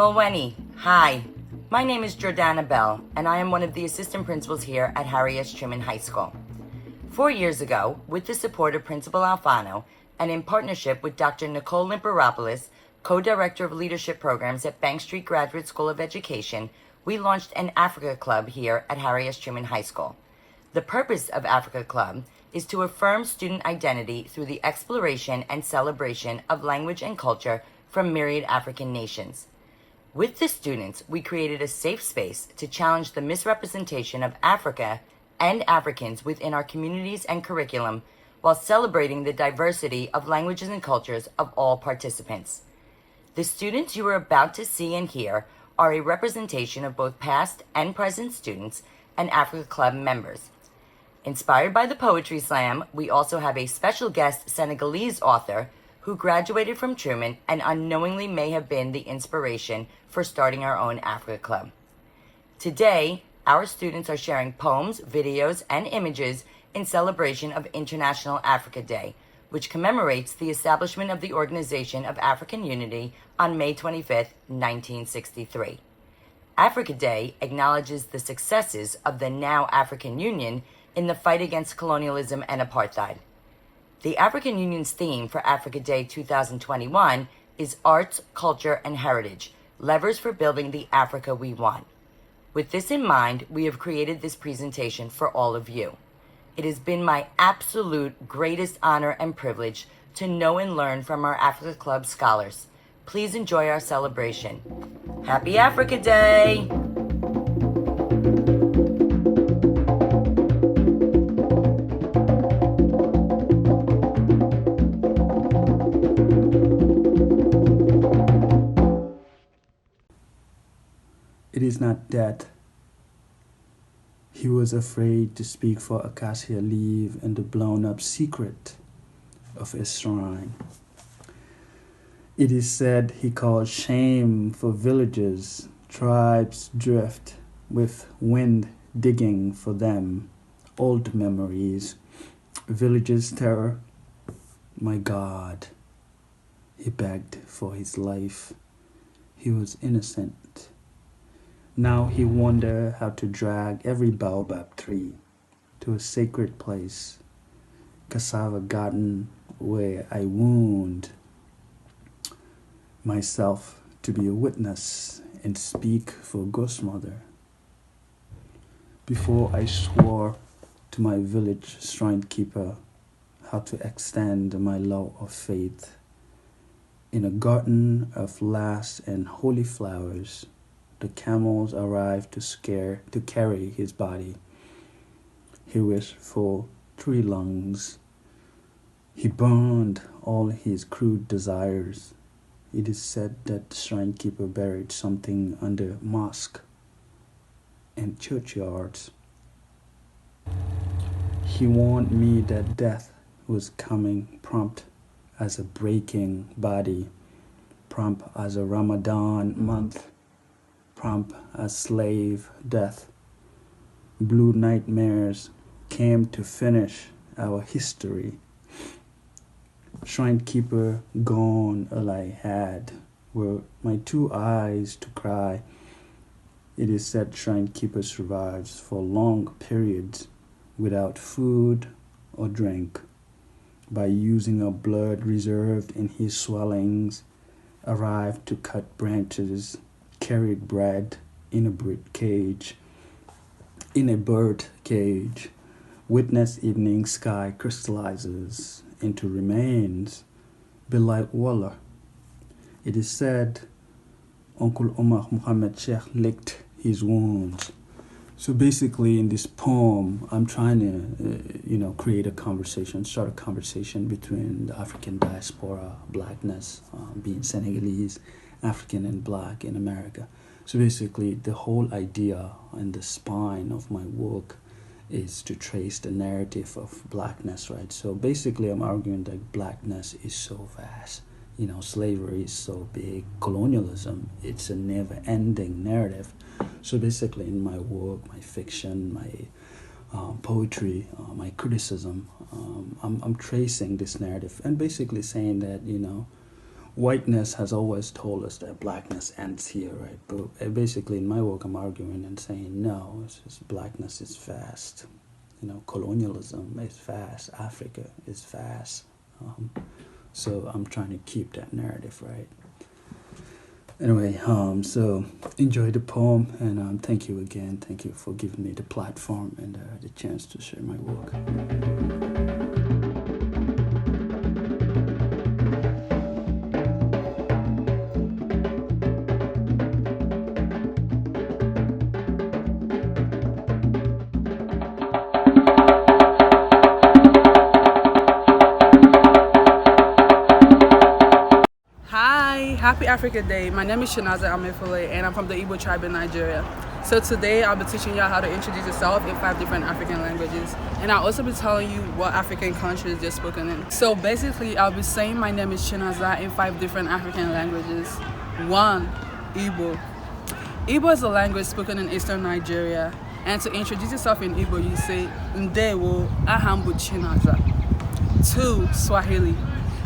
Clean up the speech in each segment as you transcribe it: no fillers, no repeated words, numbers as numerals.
Mulweni, hi. My name is Jordana Bell, and I am one of the assistant principals here at Harry S. Truman High School. 4 years ago, with the support of Principal Alfano, and in partnership with Dr. Nicole Limperopoulos, co-director of leadership programs at Bank Street Graduate School of Education, we launched an Africa Club here at Harry S. Truman High School. The purpose of Africa Club is to affirm student identity through the exploration and celebration of language and culture from myriad African nations. With the students, we created a safe space to challenge the misrepresentation of Africa and Africans within our communities and curriculum while celebrating the diversity of languages and cultures of all participants. The students you are about to see and hear are a representation of both past and present students and Africa Club members. Inspired by the Poetry Slam, we also have a special guest Senegalese author who graduated from Truman and unknowingly may have been the inspiration for starting our own Africa Club. Today, our students are sharing poems, videos, and images in celebration of International Africa Day, which commemorates the establishment of the Organization of African Unity on May 25, 1963. Africa Day acknowledges the successes of the now African Union in the fight against colonialism and apartheid. The African Union's theme for Africa Day 2021 is Arts, Culture, and Heritage, Levers for Building the Africa We Want. With this in mind, we have created this presentation for all of you. It has been my absolute greatest honor and privilege to know and learn from our Africa Club scholars. Please enjoy our celebration. Happy Africa Day! It is not death. He was afraid to speak for acacia leaf and the blown-up secret of his shrine. It is said he called shame for villages, tribes drift with wind digging for them, old memories, villages terror. My God, he begged for his life. He was innocent. Now he wondered how to drag every baobab tree to a sacred place, cassava garden where I wound myself to be a witness and speak for Ghost Mother. Before I swore to my village shrine keeper how to extend my law of faith in a garden of last and holy flowers, the camels arrived to carry his body. He wished for 3 lungs. He burned all his crude desires. It is said that the shrine keeper buried something under mosque and churchyards. He warned me that death was coming prompt as a breaking body, prompt as a Ramadan month, prompt as slave death. Blue nightmares came to finish our history. Shrine keeper gone, all I had were my 2 eyes to cry. It is said shrine keeper survives for long periods without food or drink by using a blood reserved in his swellings, arrived to cut branches, carried bread in a bird cage, witness evening sky crystallizes into remains, Belite Waller. It is said Uncle Omar Muhammad Sheikh licked his wounds. So basically in this poem, I'm trying to, create a conversation, start a conversation between the African diaspora, blackness, being Senegalese, African and black in America. So basically the whole idea and the spine of my work is to trace the narrative of blackness, right? So basically I'm arguing that blackness is so vast. Slavery is so big, colonialism, it's a never-ending narrative. So basically in my work, my fiction, my poetry, my criticism, I'm tracing this narrative and basically saying that, whiteness has always told us that blackness ends here, right? But basically, in my work, I'm arguing and saying no. It's just blackness is fast. Colonialism is fast. Africa is fast. So I'm trying to keep that narrative, right? Anyway, so enjoy the poem, and thank you again. Thank you for giving me the platform and the chance to share my work. Happy Africa Day. My name is Shinaza Amefule and I'm from the Igbo tribe in Nigeria. So today I'll be teaching y'all how to introduce yourself in 5 different African languages. And I'll also be telling you what African countries they're spoken in. So basically I'll be saying my name is Shinaza in 5 different African languages. 1. Igbo. Igbo is a language spoken in eastern Nigeria. And to introduce yourself in Igbo, you say Ndewo Ahambu Shinaza. 2. Swahili.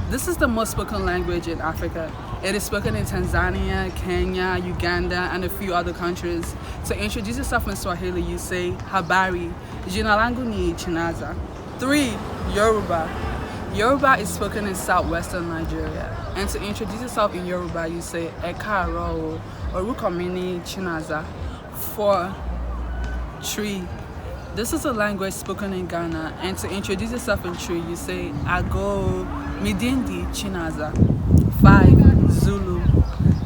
This is the most spoken language in Africa. It is spoken in Tanzania, Kenya, Uganda, and a few other countries. To introduce yourself in Swahili, you say Habari, Jina langu ni Chinaza. 3. Yoruba. Yoruba is spoken in southwestern Nigeria. And to introduce yourself in Yoruba, you say Ekaro, Orúkọ mi ni Chinaza. 4. Tree. This is a language spoken in Ghana, and to introduce yourself in Tree, you say Ago Midindi Chinaza. 5. Zulu.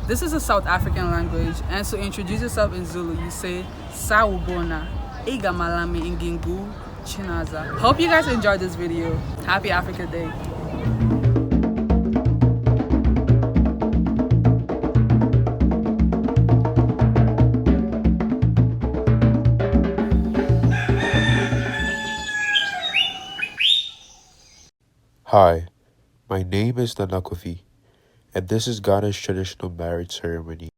This is a South African language, and to introduce yourself in Zulu, you say Sawubona Igamalami Ingingu Chinaza. Hope you guys enjoyed this video. Happy Africa Day. Hi, my name is Nanakofi, and this is Ghana's traditional marriage ceremony.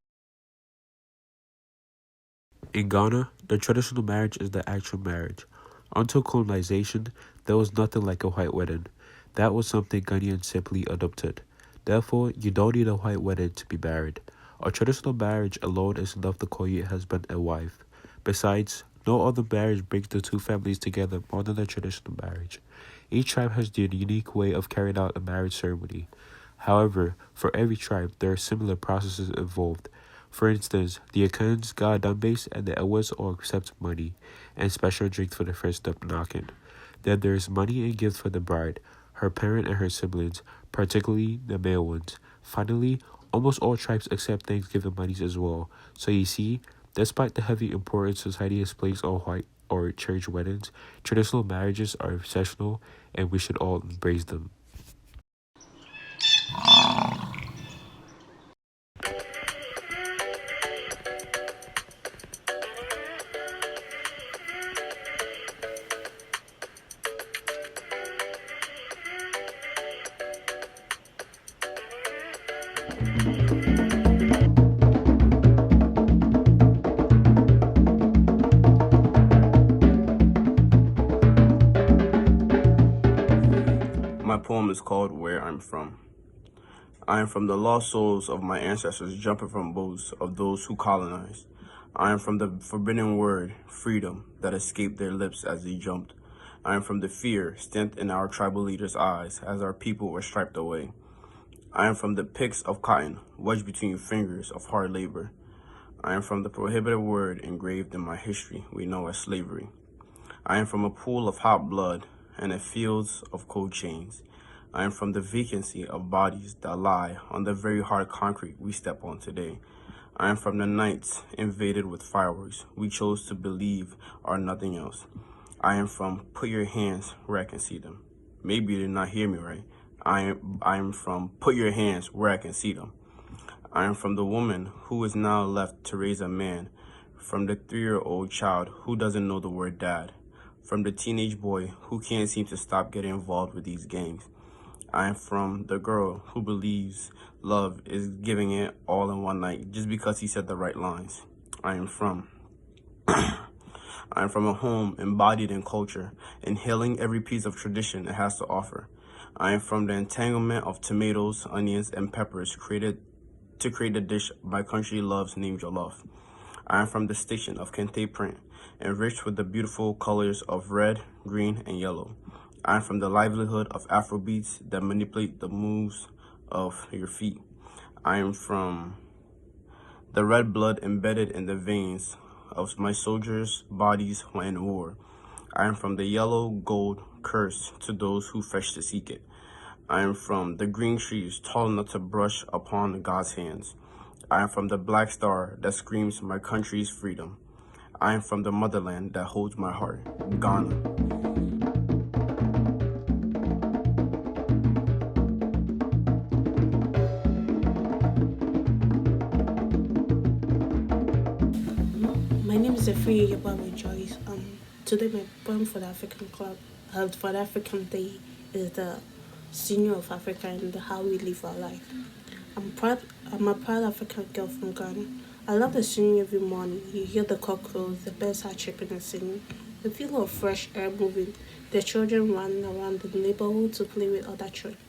In Ghana, the traditional marriage is the actual marriage. Until colonization, there was nothing like a white wedding. That was something Ghanaians simply adopted. Therefore, you don't need a white wedding to be married. A traditional marriage alone is enough to call you a husband and wife. Besides, no other marriage brings the two families together more than a traditional marriage. Each tribe has their unique way of carrying out a marriage ceremony. However, for every tribe, there are similar processes involved. For instance, the Akans, Gadambes, and the Ewas all accept money and special drinks for the first step knocking. Then there is money and gifts for the bride, her parent, and her siblings, particularly the male ones. Finally, almost all tribes accept Thanksgiving monies as well. So you see, despite the heavy importance society has placed on white or church weddings, traditional marriages are exceptional and we should all embrace them. My poem is called Where I'm From. I am from the lost souls of my ancestors jumping from boats of those who colonized. I am from the forbidden word, freedom, that escaped their lips as they jumped. I am from the fear stamped in our tribal leaders' eyes as our people were striped away. I am from the picks of cotton, wedged between fingers of hard labor. I am from the prohibited word engraved in my history we know as slavery. I am from a pool of hot blood and the fields of cold chains. I am from the vacancy of bodies that lie on the very hard concrete we step on today. I am from the nights invaded with fireworks we chose to believe are nothing else. I am from put your hands where I can see them. Maybe you did not hear me right. I am from put your hands where I can see them. I am from the woman who is now left to raise a man, from the 3-year-old child who doesn't know the word dad, from the teenage boy who can't seem to stop getting involved with these gangs. I am from the girl who believes love is giving it all in one night just because he said the right lines. I am from a home embodied in culture, inhaling every piece of tradition it has to offer. I am from the entanglement of tomatoes, onions, and peppers created to create the dish my country loves named jollof. I am from the station of kente print, enriched with the beautiful colors of red, green, and yellow. I am from the livelihood of Afrobeats that manipulate the moves of your feet. I am from the red blood embedded in the veins of my soldiers' bodies when in war. I am from the yellow gold curse to those who fetch to seek it. I am from the green trees tall enough to brush upon God's hands. I am from the black star that screams my country's freedom. I am from the motherland that holds my heart, Ghana. My name is Efri Yabawe Joyce. Today my poem for the African Club, for the African Day, is the Senior of Africa and how we live our life. I'm a proud African girl from Ghana. I love the singing every morning. You hear the cock crows, the birds are chirping and singing. The feel of fresh air moving. The children running around the neighborhood to play with other children.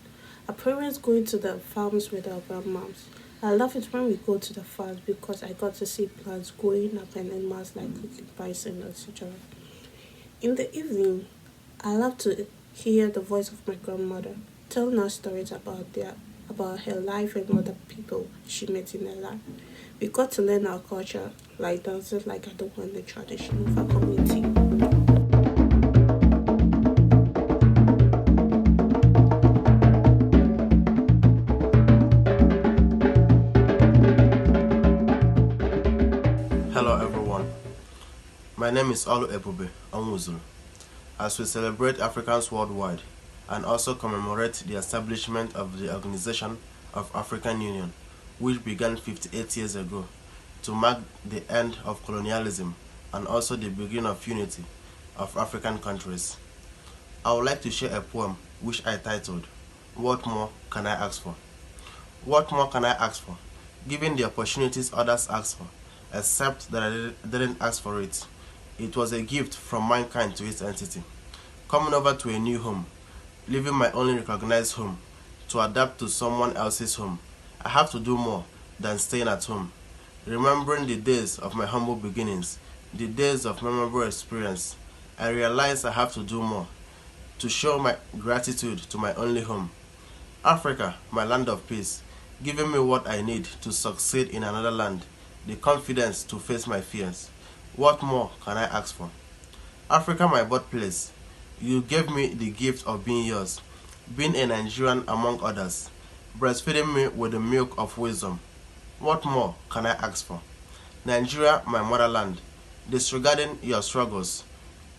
Our parents going to the farms with our grandmoms. I love it when we go to the farms because I got to see plants growing up and animals like bison, etc. In the evening, I love to hear the voice of my grandmother telling us stories about her life and other people she met in her life. We got to learn our culture, like dances, like Adobo and the tradition of our community. Hello everyone, my name is Olu Ebube Onwuzulu. As we celebrate Africans worldwide and also commemorate the establishment of the Organization of African Union, which began 58 years ago to mark the end of colonialism and also the beginning of unity of African countries. I would like to share a poem which I titled, What More Can I Ask For? What more can I ask for? Given the opportunities others ask for, except that I didn't ask for it. It was a gift from mankind to its entity. Coming over to a new home, leaving my only recognized home, to adapt to someone else's home. I have to do more than staying at home. Remembering the days of my humble beginnings, the days of memorable experience, I realize I have to do more to show my gratitude to my only home. Africa, my land of peace, giving me what I need to succeed in another land, the confidence to face my fears. What more can I ask for? Africa, my birthplace, you gave me the gift of being yours, being a Nigerian among others, breastfeeding me with the milk of wisdom. What more can I ask for? Nigeria, my motherland, disregarding your struggles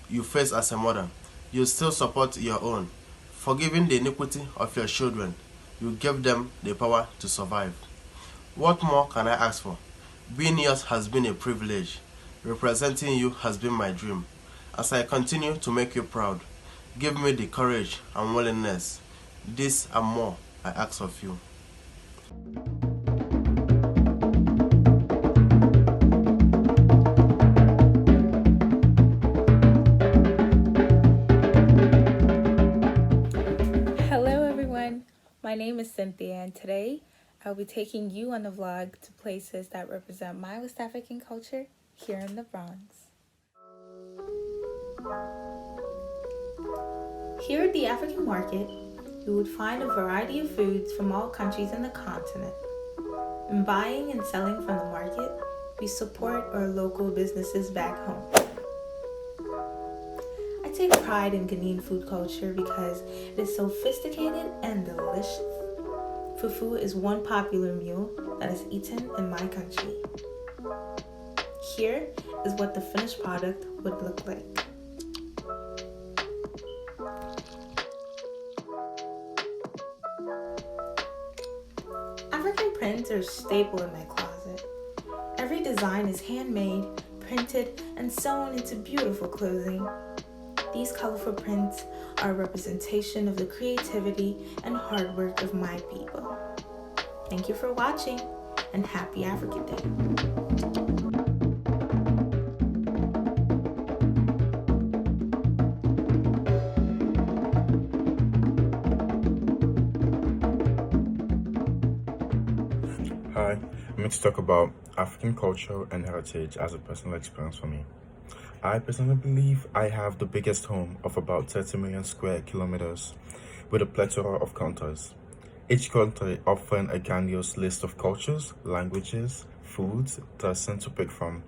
you face as a mother, you still support your own. Forgiving the iniquity of your children, you gave them the power to survive. What more can I ask for? Being yours has been a privilege. Representing you has been my dream. As I continue to make you proud, give me the courage and willingness. This and more I ask of you. Hello everyone, my name is Cynthia and today I'll be taking you on a vlog to places that represent my West African culture here in the Bronx. Here at the African market, you would find a variety of foods from all countries in the continent. In buying and selling from the market, we support our local businesses back home. I take pride in Ghanaian food culture because it is sophisticated and delicious. Fufu is one popular meal that is eaten in my country. Here is what the finished product would look like. African prints are a staple in my closet. Every design is handmade, printed, and sewn into beautiful clothing. These colorful prints are a representation of the creativity and hard work of my people. Thank you for watching, and happy African Day. Hi, I'm going to talk about African culture and heritage as a personal experience for me. I personally believe I have the biggest home of about 30 million square kilometers with a plethora of countries. Each country offering a grandiose list of cultures, languages, foods, person to pick from.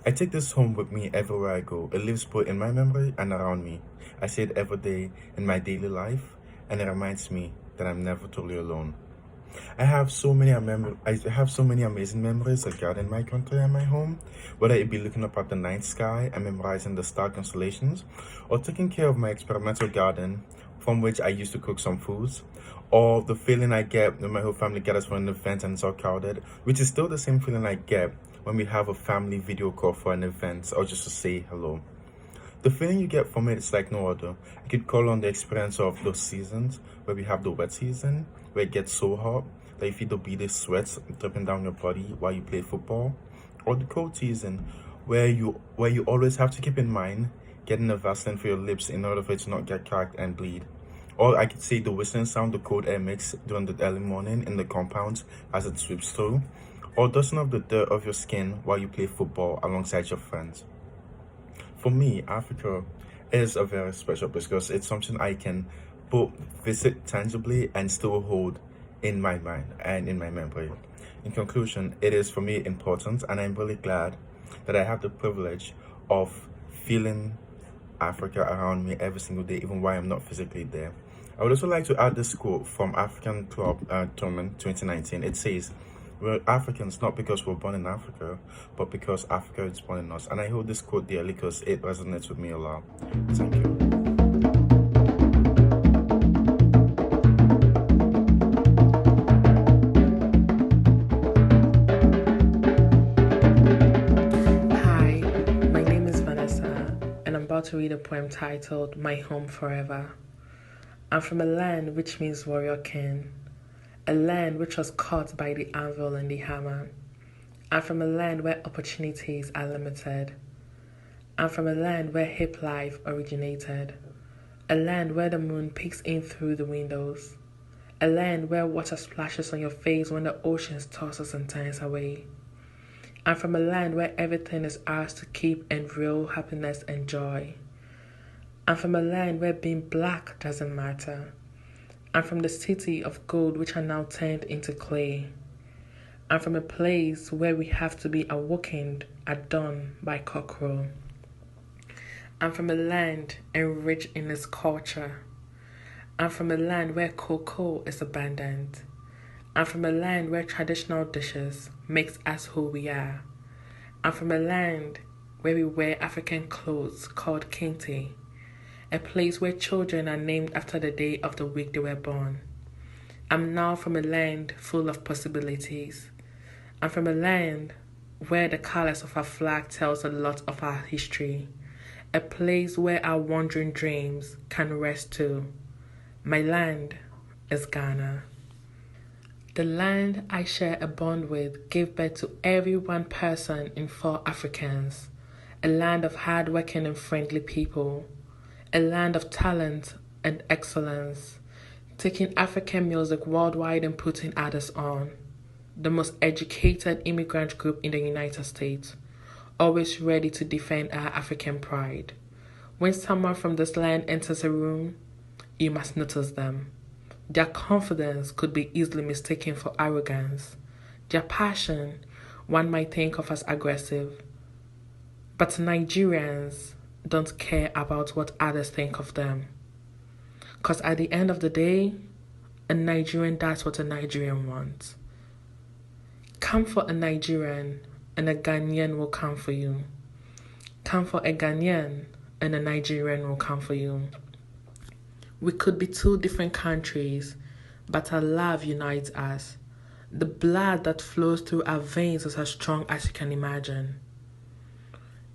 I take this home with me everywhere I go. It lives both in my memory and around me. I see it every day in my daily life, and it reminds me that I'm never totally alone. I have so many amazing memories regarding my country and my home, whether it be looking up at the night sky and memorizing the star constellations, or taking care of my experimental garden from which I used to cook some foods, or the feeling I get when my whole family gathers for an event and it's all crowded, which is still the same feeling I get when we have a family video call for an event or just to say hello. The feeling you get from it is like no other. You could call on the experience of those seasons where we have the wet season, where it gets so hot that you feel the beady sweats dripping down your body while you play football, or the cold season where you always have to keep in mind getting a Vaseline for your lips in order for it to not get cracked and bleed. Or I could say the whistling sound the cold air makes during the early morning in the compound as it sweeps through, or dusting off the dirt of your skin while you play football alongside your friends. For me, Africa is a very special place because it's something I can both visit tangibly and still hold in my mind and in my memory. In conclusion, it is for me important, and I'm really glad that I have the privilege of feeling Africa around me every single day, even while I'm not physically there. I would also like to add this quote from African Club Truman 2019. It says, "We're Africans not because we're born in Africa, but because Africa is born in us." And I hold this quote dearly because it resonates with me a lot. Thank you. Hi, my name is Vanessa, and I'm about to read a poem titled My Home Forever. I'm from a land which means warrior king, a land which was caught by the anvil and the hammer. I'm from a land where opportunities are limited. I'm from a land where hip life originated, a land where the moon peeks in through the windows, a land where water splashes on your face when the ocean tosses and turns away. I'm from a land where everything is ours to keep and real happiness and joy. I'm from a land where being black doesn't matter. I'm from the city of gold which are now turned into clay. I'm from a place where we have to be awakened at dawn by cockcrow. I'm from a land enriched in its culture. I'm from a land where cocoa is abundant. I'm from a land where traditional dishes makes us who we are. I'm from a land where we wear African clothes called kente, a place where children are named after the day of the week they were born. I'm now from a land full of possibilities. I'm from a land where the colors of our flag tells a lot of our history, a place where our wandering dreams can rest too. My land is Ghana. The land I share a bond with gave birth to every one person in 4 Africans, a land of hard-working and friendly people, a land of talent and excellence, taking African music worldwide and putting others on, the most educated immigrant group in the United States, always ready to defend our African pride. When someone from this land enters a room, you must notice them. Their confidence could be easily mistaken for arrogance. Their passion, one might think of as aggressive. But Nigerians don't care about what others think of them. Because at the end of the day, a Nigerian does what a Nigerian wants. Come for a Nigerian and a Ghanaian will come for you. Come for a Ghanaian and a Nigerian will come for you. We could be 2 different countries, but our love unites us. The blood that flows through our veins is as strong as you can imagine.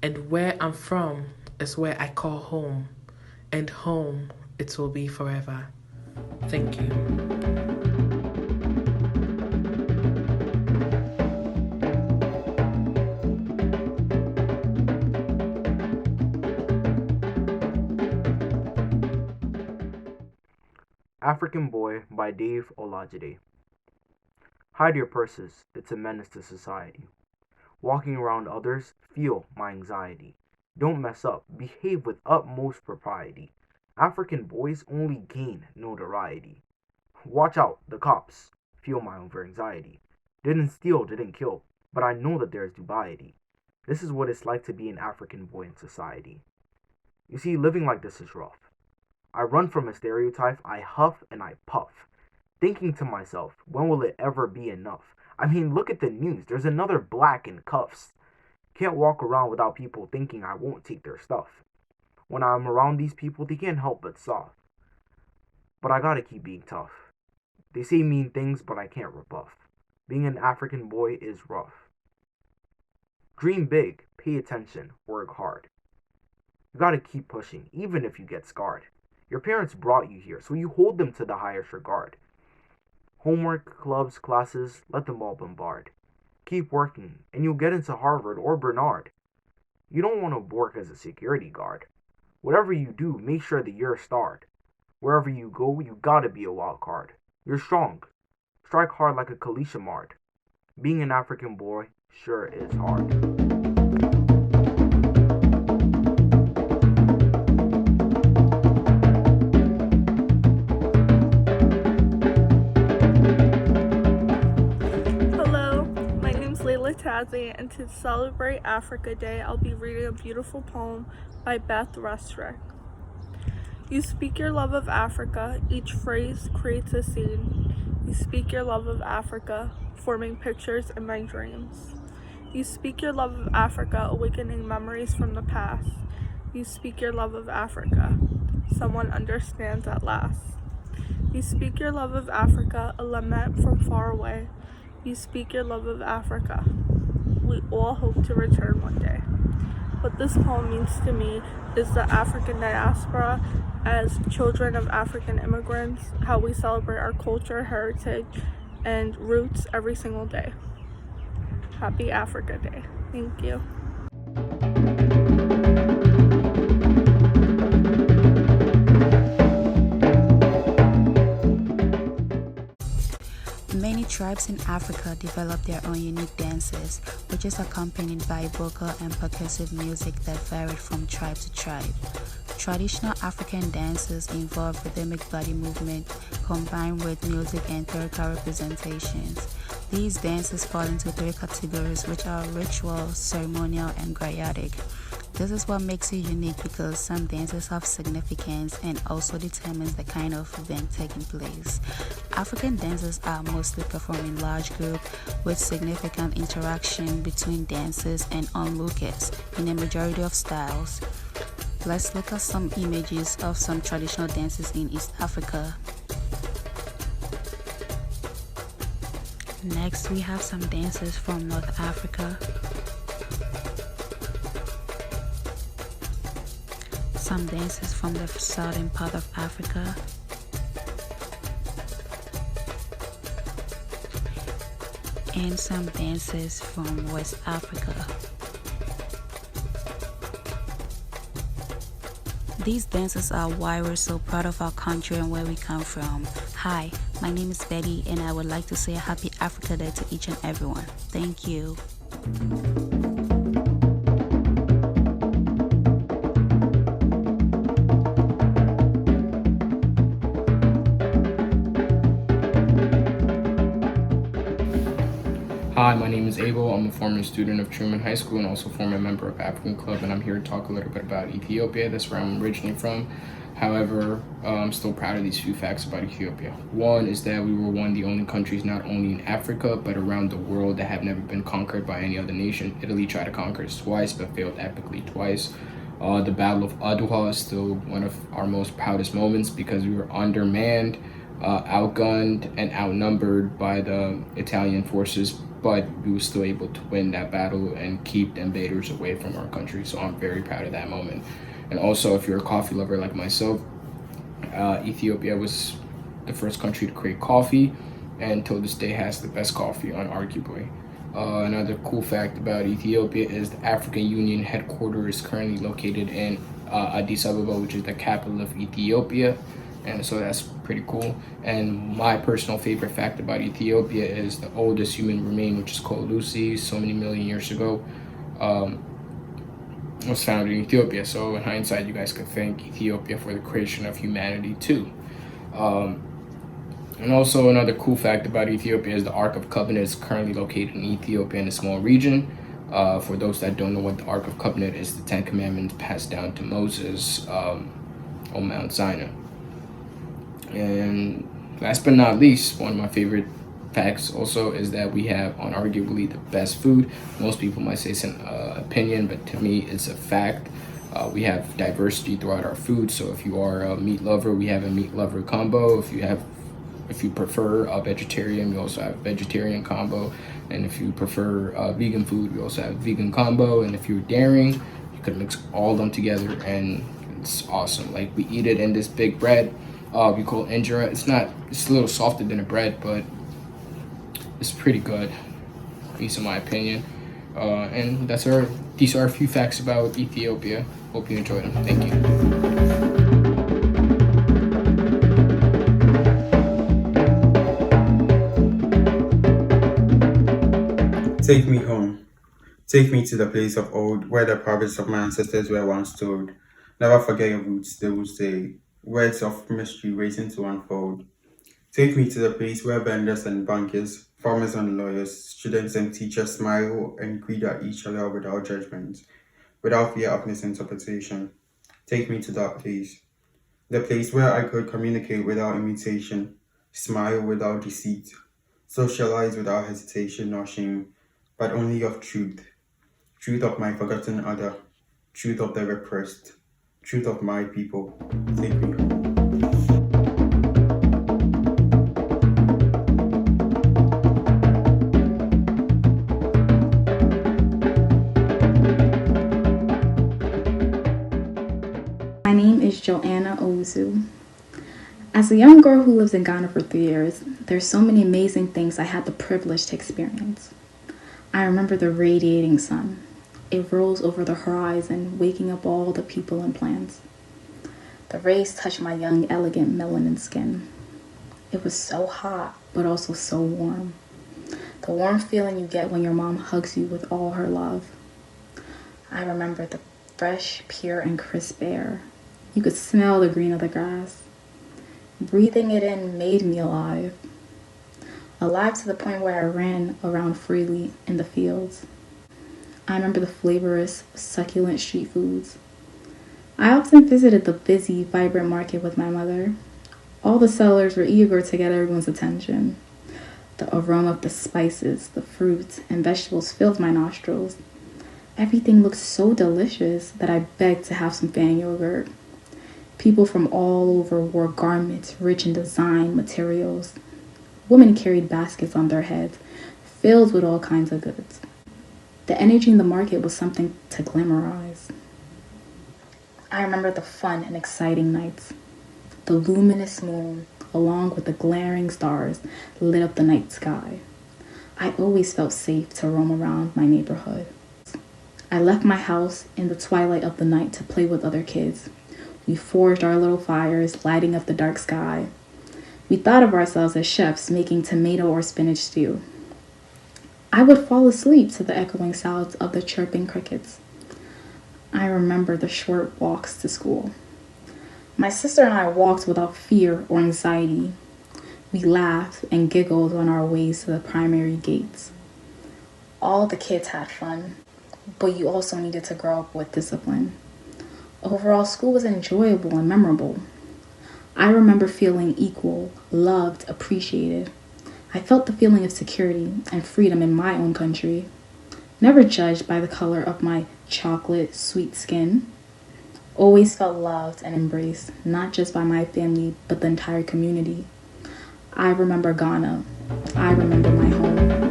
And where I'm from is where I call home, and home it will be forever. Thank you. African Boy by Dave Olajide. Hide your purses, it's a menace to society. Walking around others, feel my anxiety. Don't mess up, behave with utmost propriety. African boys only gain notoriety. Watch out, the cops, feel my over anxiety. Didn't steal, didn't kill, but I know that there's dubiety. This is what it's like to be an African boy in society. You see, living like this is rough. I run from a stereotype, I huff and I puff, thinking to myself, when will it ever be enough? I mean, look at the news, there's another black in cuffs. Can't walk around without people thinking I won't take their stuff. When I'm around these people, they can't help but soft. But I gotta keep being tough. They say mean things, but I can't rebuff. Being an African boy is rough. Dream big, pay attention, work hard. You gotta keep pushing, even if you get scarred. Your parents brought you here, so you hold them to the highest regard. Homework, clubs, classes, let them all bombard. Keep working, and you'll get into Harvard or Bernard. You don't want to work as a security guard. Whatever you do, make sure that you're starred. Wherever you go, you gotta be a wild card. You're strong. Strike hard like a Kalisha Mard. Being an African boy sure is hard. And to celebrate Africa Day, I'll be reading a beautiful poem by Beth Rustrick. You speak your love of Africa, each phrase creates a scene. You speak your love of Africa, forming pictures in my dreams. You speak your love of Africa, awakening memories from the past. You speak your love of Africa, someone understands at last. You speak your love of Africa, a lament from far away. You speak your love of Africa. We all hope to return one day. What this poem means to me is the African diaspora as children of African immigrants, how we celebrate our culture, heritage, and roots every single day. Happy Africa Day. Thank you. Many tribes in Africa develop their own unique dances, which is accompanied by vocal and percussive music that varied from tribe to tribe. Traditional African dances involve rhythmic body movement combined with music and theatrical representations. These dances fall into three categories, which are ritual, ceremonial, and griotic. This is what makes it unique because some dances have significance and also determines the kind of event taking place. African dances are mostly performed in large groups with significant interaction between dancers and onlookers in a majority of styles. Let's look at some images of some traditional dances in East Africa. Next, we have some dances from North Africa. Some dances from the southern part of Africa. And some dances from West Africa. These dances are why we're so proud of our country and where we come from. Hi, my name is Betty and I would like to say a happy Africa Day to each and everyone. Thank you. Hi, my name is Abel. I'm a former student of Truman High School and also former member of African Club, and I'm here to talk a little bit about Ethiopia. That's where I'm originally from. However, I'm still proud of these few facts about Ethiopia. One is that we were one of the only countries not only in Africa, but around the world that have never been conquered by any other nation. Italy tried to conquer us twice, but failed epically twice. The Battle of Adwa is still one of our most proudest moments because we were undermanned, outgunned, and outnumbered by the Italian forces, but we were still able to win that battle and keep the invaders away from our country. So I'm very proud of that moment. And also, if you're a coffee lover like myself, Ethiopia was the first country to create coffee, and till this day has the best coffee, unarguably. Another cool fact about Ethiopia is the African Union headquarters is currently located in Addis Ababa, which is the capital of Ethiopia. And so that's pretty cool. And my personal favorite fact about Ethiopia is the oldest human remain, which is called Lucy, so many million years ago, was found in Ethiopia. So in hindsight, you guys could thank Ethiopia for the creation of humanity too. And also another cool fact about Ethiopia is the Ark of Covenant is currently located in Ethiopia in a small region. For those that don't know what the Ark of Covenant is, the Ten Commandments passed down to Moses on Mount Sinai. And last but not least, one of my favorite facts also is that we have unarguably the best food. Most people might say it's an opinion, but to me it's a fact. We have diversity throughout our food. So if you are a meat lover, we have a meat lover combo. If you prefer a vegetarian, we also have a vegetarian combo. And if you prefer vegan food, we also have vegan combo. And if you're daring, you could mix all of them together and it's awesome. Like we eat it in this big bread. We call it injera. It's a little softer than a bread, but it's pretty good, at least in my opinion. And these are a few facts about Ethiopia. Hope you enjoyed them. Thank you. Take me home. Take me to the place of old, where the prophets of my ancestors were once told. Never forget your roots, they will say. Words of mystery waiting to unfold. Take me to the place where vendors and bankers, farmers and lawyers, students and teachers smile and greet at each other without judgment, without fear of misinterpretation. Take me to that place. The place where I could communicate without imitation, smile without deceit, socialize without hesitation or shame, but only of truth. Truth of my forgotten other, truth of the repressed, truth of my people. Take me home. My name is Joanna Owusu. As a young girl who lives in Ghana for 3 years, there's so many amazing things I had the privilege to experience. I remember the radiating sun. It rose over the horizon, waking up all the people and plants. The rays touched my young, elegant melanin skin. It was so hot, but also so warm. The warm feeling you get when your mom hugs you with all her love. I remember the fresh, pure, and crisp air. You could smell the green of the grass. Breathing it in made me alive. Alive to the point where I ran around freely in the fields. I remember the flavorous, succulent street foods. I often visited the busy, vibrant market with my mother. All the sellers were eager to get everyone's attention. The aroma of the spices, the fruits, and vegetables filled my nostrils. Everything looked so delicious that I begged to have some fan yogurt. People from all over wore garments rich in design materials. Women carried baskets on their heads, filled with all kinds of goods. The energy in the market was something to glamorize. I remember the fun and exciting nights. The luminous moon, along with the glaring stars, lit up the night sky. I always felt safe to roam around my neighborhood. I left my house in the twilight of the night to play with other kids. We forged our little fires, lighting up the dark sky. We thought of ourselves as chefs making tomato or spinach stew. I would fall asleep to the echoing sounds of the chirping crickets. I remember the short walks to school. My sister and I walked without fear or anxiety. We laughed and giggled on our ways to the primary gates. All the kids had fun, but you also needed to grow up with discipline. Overall, school was enjoyable and memorable. I remember feeling equal, loved, appreciated. I felt the feeling of security and freedom in my own country, never judged by the color of my chocolate, sweet skin. Always felt loved and embraced, not just by my family, but the entire community. I remember Ghana. I remember my home.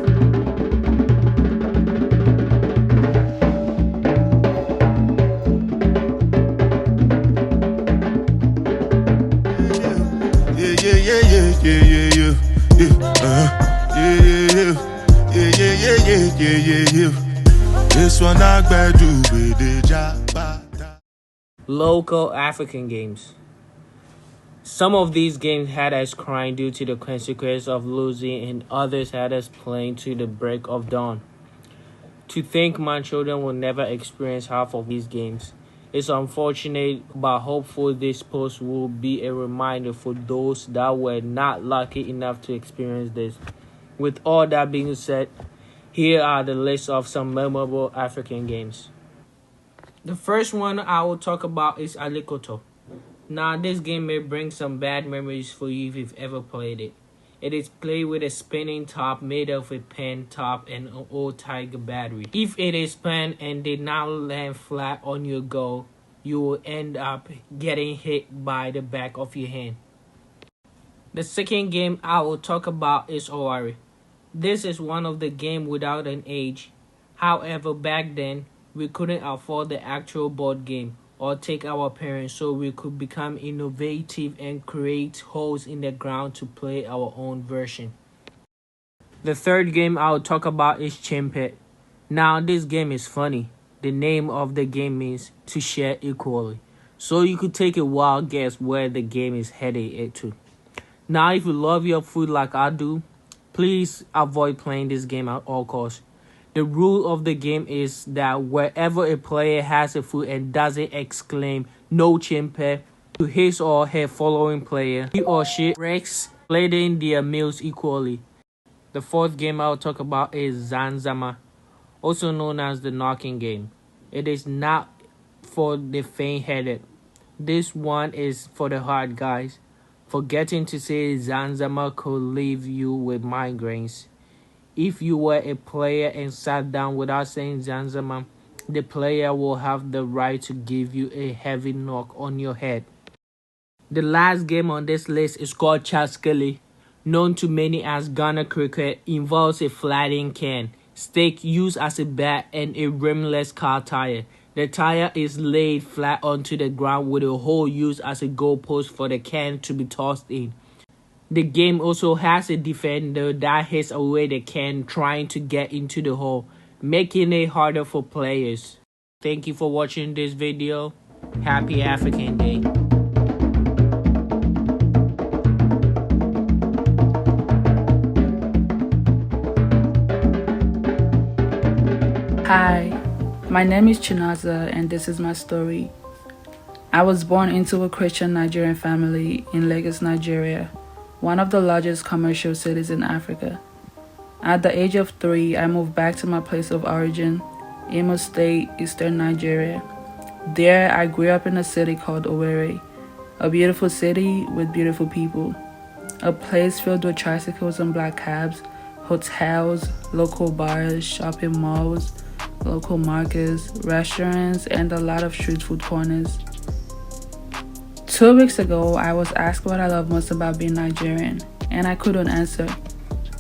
This one I better do with the job. Local African games. Some of these games had us crying due to the consequence of losing, and others had us playing to the break of dawn. To think my children will never experience half of these games. It's unfortunate, but hopeful this post will be a reminder for those that were not lucky enough to experience this. With all that being said, here are the list of some memorable African games. The first one I will talk about is Alikoto. Now, this game may bring some bad memories for you if you've ever played it. It is played with a spinning top made of a pen top and an old Tiger battery. If it is spun and did not land flat on your goal, you will end up getting hit by the back of your hand. The second game I will talk about is Owari. This is one of the games without an age. However, back then, we couldn't afford the actual board game or take our parents, so we could become innovative and create holes in the ground to play our own version. The third game I'll talk about is Chimpet. Now, this game is funny. The name of the game means to share equally. So you could take a wild guess where the game is headed to. Now, if you love your food like I do, please avoid playing this game at all costs. The rule of the game is that wherever a player has a food and doesn't exclaim "no chimpe" to his or her following player, he or she breaks splitting their meals equally. The fourth game I'll talk about is Zanzama, also known as the knocking game. It is not for the faint-headed. This one is for the hard guys. Forgetting to say Zanzama could leave you with migraines. If you were a player and sat down without saying Zanzama, the player will have the right to give you a heavy knock on your head. The last game on this list is called Chaskele, known to many as Ghana cricket, involves a flattened can, stick used as a bat, and a rimless car tire. The tire is laid flat onto the ground with a hole used as a goalpost for the can to be tossed in. The game also has a defender that hits away the can trying to get into the hole, making it harder for players. Thank you for watching this video. Happy African Day. Hi, my name is Chinaza and this is my story. I was born into a Christian Nigerian family in Lagos, Nigeria, one of the largest commercial cities in Africa. At the age of 3, I moved back to my place of origin, Imo State, Eastern Nigeria. There, I grew up in a city called Owerri, a beautiful city with beautiful people, a place filled with tricycles and black cabs, hotels, local bars, shopping malls, local markets, restaurants, and a lot of street food corners. 2 weeks ago, I was asked what I love most about being Nigerian, and I couldn't answer.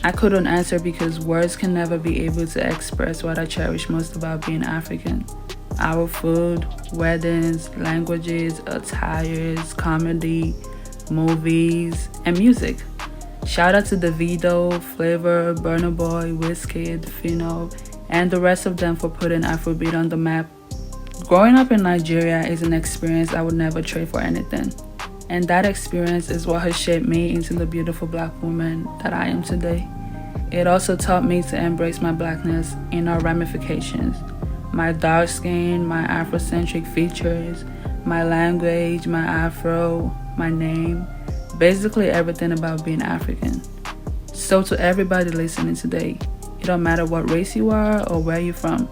I couldn't answer because words can never be able to express what I cherish most about being African. Our food, weddings, languages, attires, comedy, movies, and music. Shout out to Davido, Flavor, Burna Boy, Wizkid, Phyno, and the rest of them for putting Afrobeat on the map. Growing up in Nigeria is an experience I would never trade for anything. And that experience is what has shaped me into the beautiful black woman that I am today. It also taught me to embrace my blackness in all ramifications. My dark skin, my Afrocentric features, my language, my afro, my name, basically everything about being African. So to everybody listening today, it don't matter what race you are or where you're from,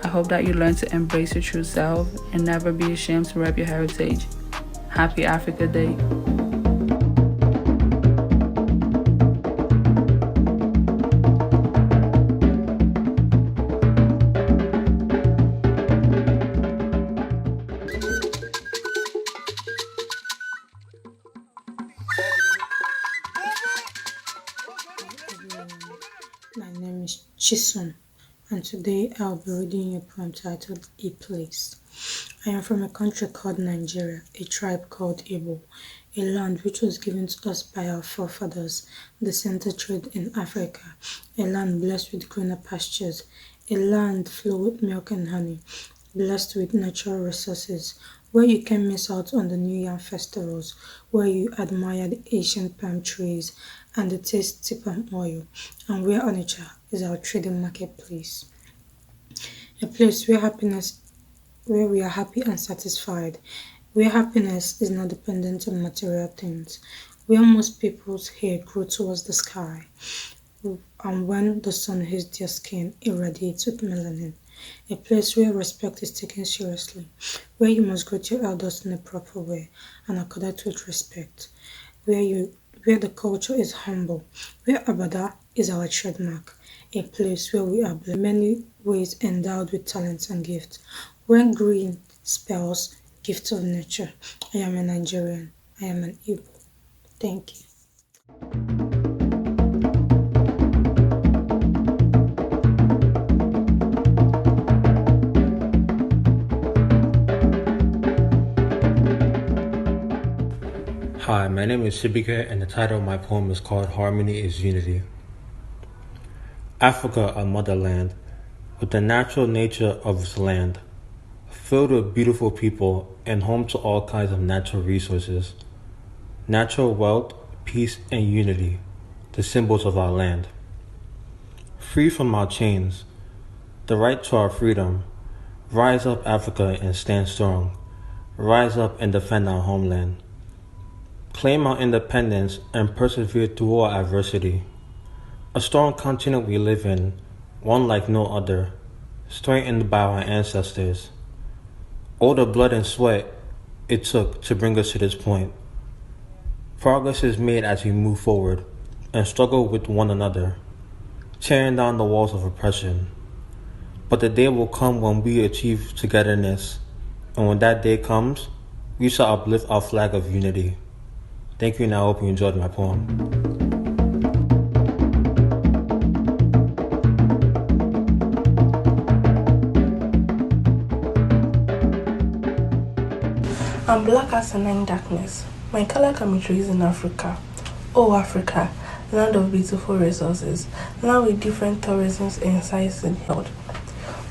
I hope that you learn to embrace your true self and never be ashamed to rep your heritage. Happy Africa Day. My name is Chisun, and today I'll be reading a poem titled A Place. I am from a country called Nigeria, a tribe called Igbo, a land which was given to us by our forefathers, the center trade in Africa, a land blessed with greener pastures, a land filled with milk and honey, blessed with natural resources, where you can miss out on the New Yam festivals, where you admire the ancient palm trees and the tasty palm oil, and where Onitsha is our trading marketplace, a place where we are happy and satisfied, where happiness is not dependent on material things, where most people's hair grow towards the sky, and when the sun hits their skin, it radiates with melanin. A place where respect is taken seriously, where you must greet your elders in a proper way and accorded with respect, where you where the culture is humble, where Abada is our trademark, a place where we are blessed in many ways endowed with talents and gifts. When green spells gifts of nature, I am a Nigerian. I am an Igbo. Thank you. Hi, my name is Shibika, and the title of my poem is called Harmony is Unity. Africa, a motherland, with the natural nature of its land, filled with beautiful people and home to all kinds of natural resources, natural wealth, peace, and unity, the symbols of our land. Free from our chains, the right to our freedom, rise up, Africa, and stand strong. Rise up and defend our homeland. Claim our independence and persevere through all adversity. A strong continent we live in, one like no other, strengthened by our ancestors. All the blood and sweat it took to bring us to this point. Progress is made as we move forward and struggle with one another, tearing down the walls of oppression. But the day will come when we achieve togetherness, and when that day comes, we shall uplift our flag of unity. Thank you, and I hope you enjoyed my poem. I'm black as a night darkness. My color can be traced in Africa. Oh, Africa, land of beautiful resources, land with different tourisms and sites in held.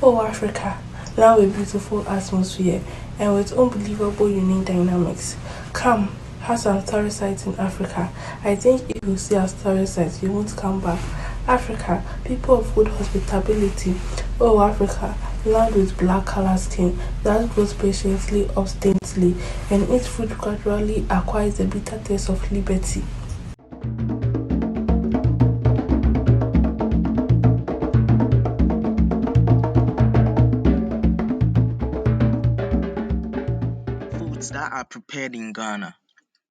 Oh, Africa, land with beautiful atmosphere and with unbelievable unique dynamics. Come, have some tourist sites in Africa. I think if you see our tourist sites, you won't come back. Africa, people of good hospitality. Oh, Africa, land with black color skin that grows patiently, obstinately, and each food gradually acquires the bitter taste of liberty. Foods that are prepared in Ghana.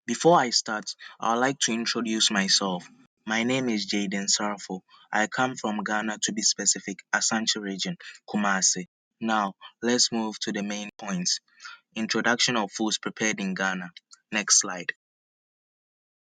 Before I start, I would like to introduce myself. My name is Jaden Sarfo. I come from Ghana, to be specific, Ashanti region, Kumasi. Now, let's move to the main points. Introduction of foods prepared in Ghana. Next slide.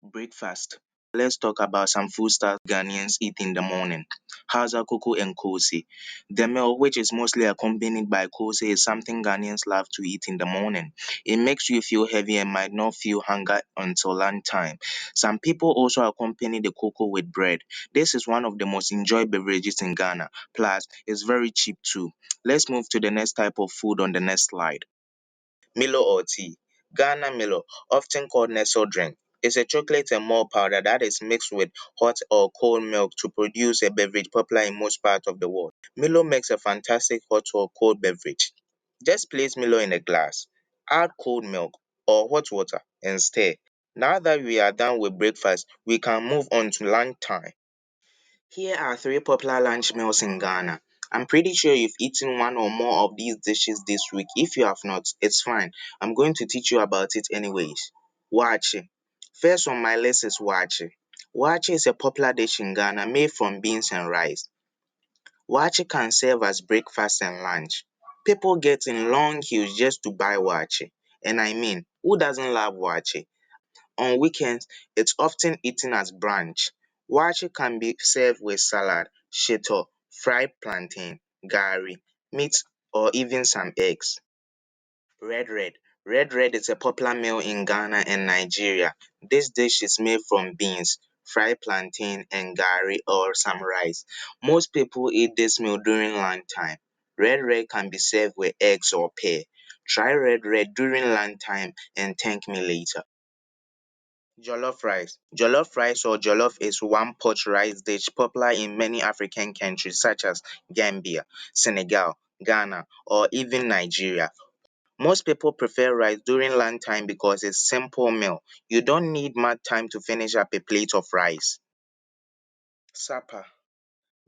Breakfast. Let's talk about some food stuff Ghanaians eat in the morning. Haza koko and kosi. The meal, which is mostly accompanied by kosi, is something Ghanaians love to eat in the morning. It makes you feel heavy and might not feel hunger until lunchtime. Some people also accompany the cocoa with bread. This is one of the most enjoyed beverages in Ghana. Plus, it's very cheap too. Let's move to the next type of food on the next slide. Milo or tea. Ghana Milo, often called Nestle drink, is a chocolate and malt powder that is mixed with hot or cold milk to produce a beverage popular in most parts of the world. Milo makes a fantastic hot or cold beverage. Just place Milo in a glass, add cold milk or hot water, and stir. Now that we are done with breakfast, we can move on to lunchtime. Here are three popular lunch meals in Ghana. I'm pretty sure you've eaten one or more of these dishes this week. If you have not, it's fine. I'm going to teach you about it anyways. Waakye. First on my list is waakye. Waakye is a popular dish in Ghana made from beans and rice. Waakye can serve as breakfast and lunch. People get in long queues just to buy waakye. And I mean, who doesn't love waakye? On weekends, it's often eaten as brunch. Waakye can be served with salad, shito, fried plantain, garri, meat, or even some eggs. Red red. Red red is a popular meal in Ghana and Nigeria. This dish is made from beans, fried plantain, and garri or some rice. Most people eat this meal during lunchtime. Red red can be served with eggs or pear. Try red during lunch time and thank me later. Jollof rice. Jollof rice or jollof is one pot rice dish popular in many African countries such as Gambia, Senegal, Ghana, or even Nigeria. Most people prefer rice during lunchtime because it's simple meal. You don't need much time to finish up a plate of rice. Supper.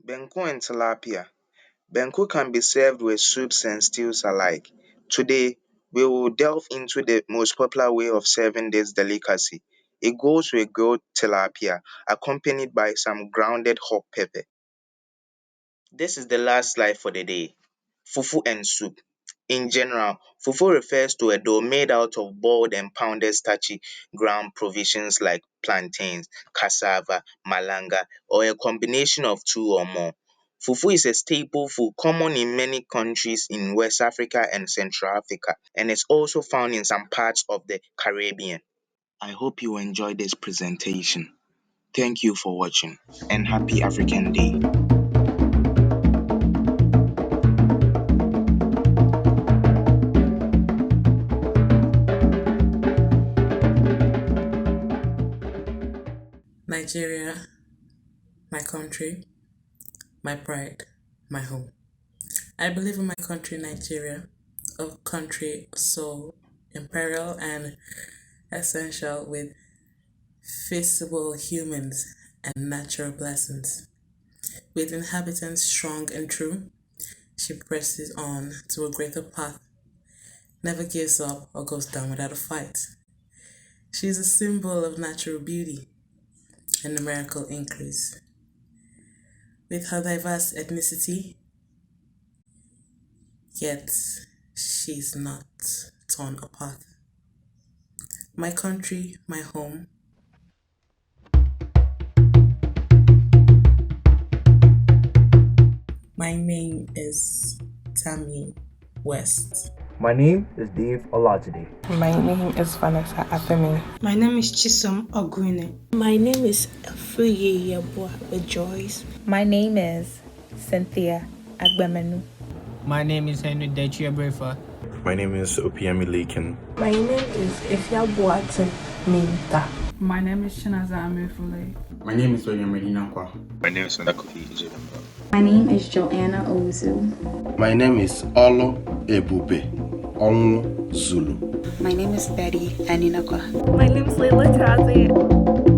Benko and tilapia. Benko can be served with soups and stews alike. Today, we will delve into the most popular way of serving this delicacy. It goes with grilled tilapia, accompanied by some grounded hot pepper. This is the last slide for the day. Fufu and soup. In general, fufu refers to a dough made out of boiled and pounded starchy ground provisions like plantains, cassava, malanga, or a combination of two or more. Fufu is a staple food common in many countries in West Africa and Central Africa, and is also found in some parts of the Caribbean. I hope you enjoyed this presentation. Thank you for watching, and happy African Day. Nigeria, my country, my pride, my home. I believe in my country, Nigeria, a country so imperial and essential with feasible humans and natural blessings. With inhabitants strong and true, she presses on to a greater path, never gives up or goes down without a fight. She is a symbol of natural beauty and numerical increase. With her diverse ethnicity, yet she's not torn apart. My country, my home. My name is Tammy West. My name is Dave Olajide. My name is Vanessa Afemi. My name is Chisom Ogwine. My name is Afuye Yabua Joyce. My name is Cynthia Agbemenu. My name is Henry Dechia Brefa. My name is Opiami Lakin. My name is Ifya Boatin Minta. My name is Shinaza Amefule. My name is William Medinakwa. My name is Nakofi Ijebamba. My name is Joanna Ozu. My name is Olo Ebube Onwu Zulu. My name is Betty Aninakwa. My name is Leila Tazi.